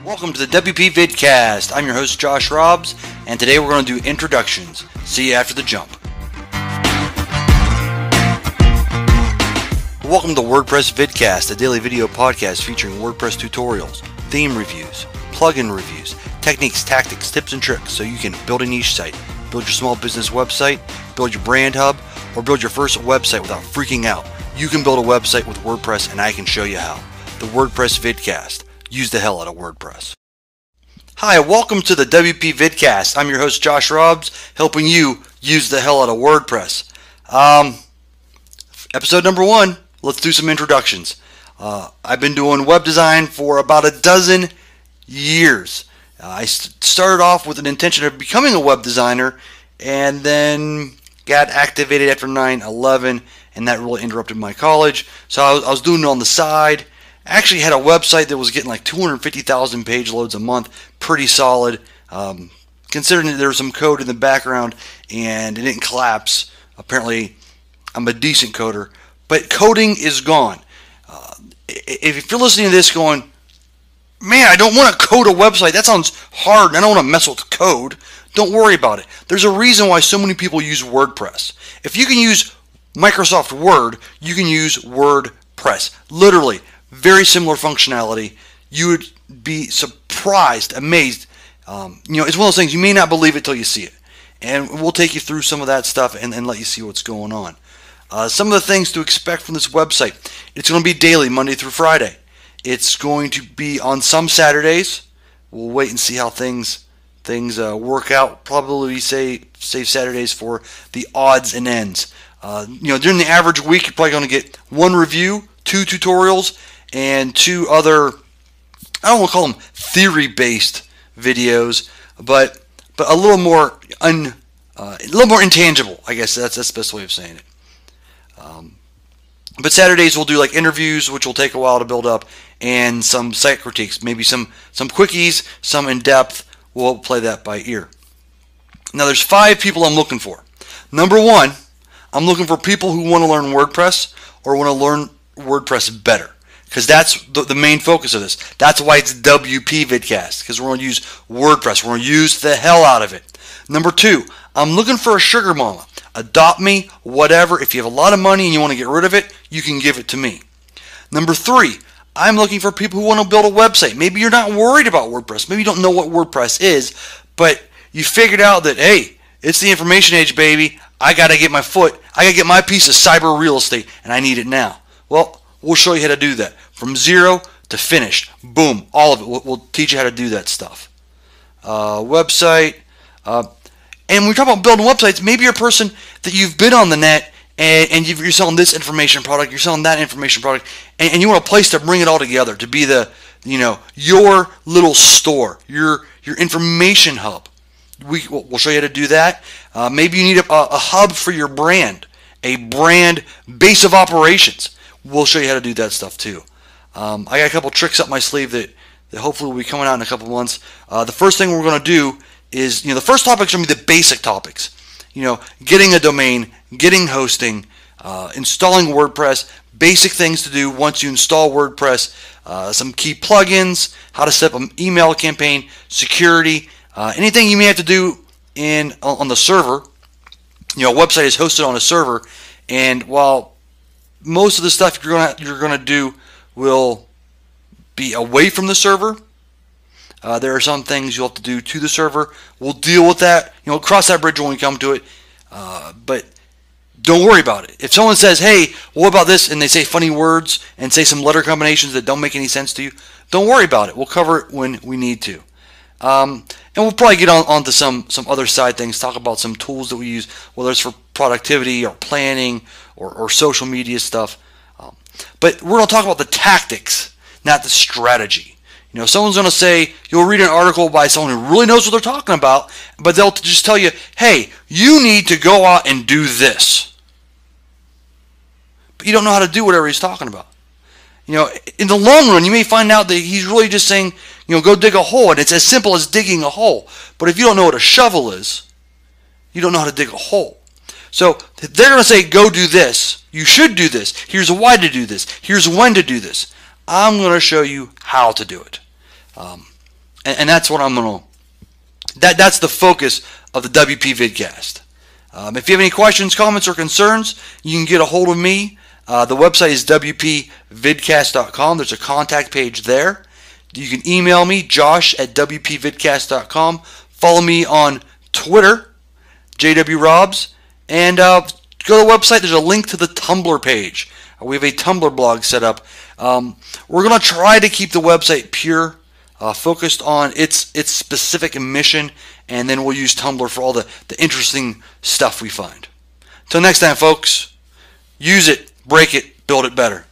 Welcome to the WP Vidcast. I'm your host Josh Robbs, and today we're going to do introductions. See you after the jump. Welcome to WordPress Vidcast, a daily video podcast featuring WordPress tutorials, theme reviews, plugin reviews, techniques, tactics, tips, and tricks so you can build a niche site, build your small business website, build your brand hub, or build your first website without freaking out. You can build a website with WordPress, and I can show you how. The WordPress Vidcast. Use the hell out of WordPress. Hi, welcome to the WP Vidcast. I'm your host Josh Robbs, helping you use the hell out of WordPress. Episode number 1. Let's do some introductions. I've been doing web design for about a dozen years. I started off with an intention of becoming a web designer, and then got activated after 9/11, and that really interrupted my college. So I was doing it on the side. I actually had a website that was getting like 250,000 page loads a month, pretty solid, considering that there was some code in the background and it didn't collapse. Apparently, I'm a decent coder, but coding is gone. If you're listening to this going, man, I don't want to code a website, that sounds hard, and I don't want to mess with code, don't worry about it. There's a reason why so many people use WordPress. If you can use Microsoft Word, you can use WordPress. Literally. Very similar functionality. You would be surprised, amazed. It's one of those things, you may not believe it till you see it. And we'll take you through some of that stuff and let you see what's going on. Some of the things to expect from this website. It's going to be daily, Monday through Friday. It's going to be on some Saturdays. We'll wait and see how things work out. Probably save Saturdays for the odds and ends. During the average week, you're probably going to get 1 review, 2 tutorials, and 2 other, I don't want to call them theory-based videos, but a little more intangible. I guess that's the best way of saying it. But Saturdays we'll do like interviews, which will take a while to build up, and some site critiques, maybe some quickies, some in depth. We'll play that by ear. Now there's 5 people I'm looking for. Number 1, I'm looking for people who want to learn WordPress or want to learn WordPress better, because that's the main focus of this. That's why it's WP Vidcast, because we're going to use WordPress. We're going to use the hell out of it. Number 2, I'm looking for a sugar mama. Adopt me, whatever. If you have a lot of money and you want to get rid of it, you can give it to me. Number 3, I'm looking for people who want to build a website. Maybe you're not worried about WordPress. Maybe you don't know what WordPress is, but you figured out that, hey, it's the information age, baby. I got to get my piece of cyber real estate, and I need it now. Well, we'll show you how to do that. From zero to finished. Boom. All of it. We'll teach you how to do that stuff. Website. And we talk about building websites. Maybe you're a person that you've been on the net and you're selling this information product, you're selling that information product, and you want a place to bring it all together, to be your little store, your information hub. We'll show you how to do that. Maybe you need a hub for your brand, a brand base of operations. We'll show you how to do that stuff too. I got a couple tricks up my sleeve that hopefully will be coming out in a couple months. The first thing we're going to do is, the first topic is going to be the basic topics. Getting a domain, getting hosting, installing WordPress, basic things to do once you install WordPress, some key plugins, how to set up an email campaign, security, anything you may have to do on the server. A website is hosted on a server, and while most of the stuff you're going to do will be away from the server, there are some things you'll have to do to the server. We'll deal with that. Cross that bridge when we come to it. But don't worry about it. If someone says, hey, what about this, and they say funny words and say some letter combinations that don't make any sense to you, don't worry about it. We'll cover it when we need to. And we'll probably get on to some other side things, talk about some tools that we use, whether it's for productivity or planning or social media stuff. But we're going to talk about the tactics, not the strategy. Someone's going to say, you'll read an article by someone who really knows what they're talking about, but they'll just tell you, hey, you need to go out and do this. But you don't know how to do whatever he's talking about. In the long run, you may find out that he's really just saying, go dig a hole, and it's as simple as digging a hole. But if you don't know what a shovel is, you don't know how to dig a hole. So they're going to say, go do this. You should do this. Here's why to do this. Here's when to do this. I'm going to show you how to do it. And that's what I'm going to, that's the focus of the WP Vidcast. If you have any questions, comments, or concerns, you can get a hold of me. The website is WPVidcast.com. There's a contact page there. You can email me, josh@WPVidcast.com. Follow me on Twitter, JWRobs. And go to the website. There's a link to the Tumblr page. We have a Tumblr blog set up. We're going to try to keep the website pure, focused on its specific mission, and then we'll use Tumblr for all the interesting stuff we find. Until next time, folks, use it, break it, build it better.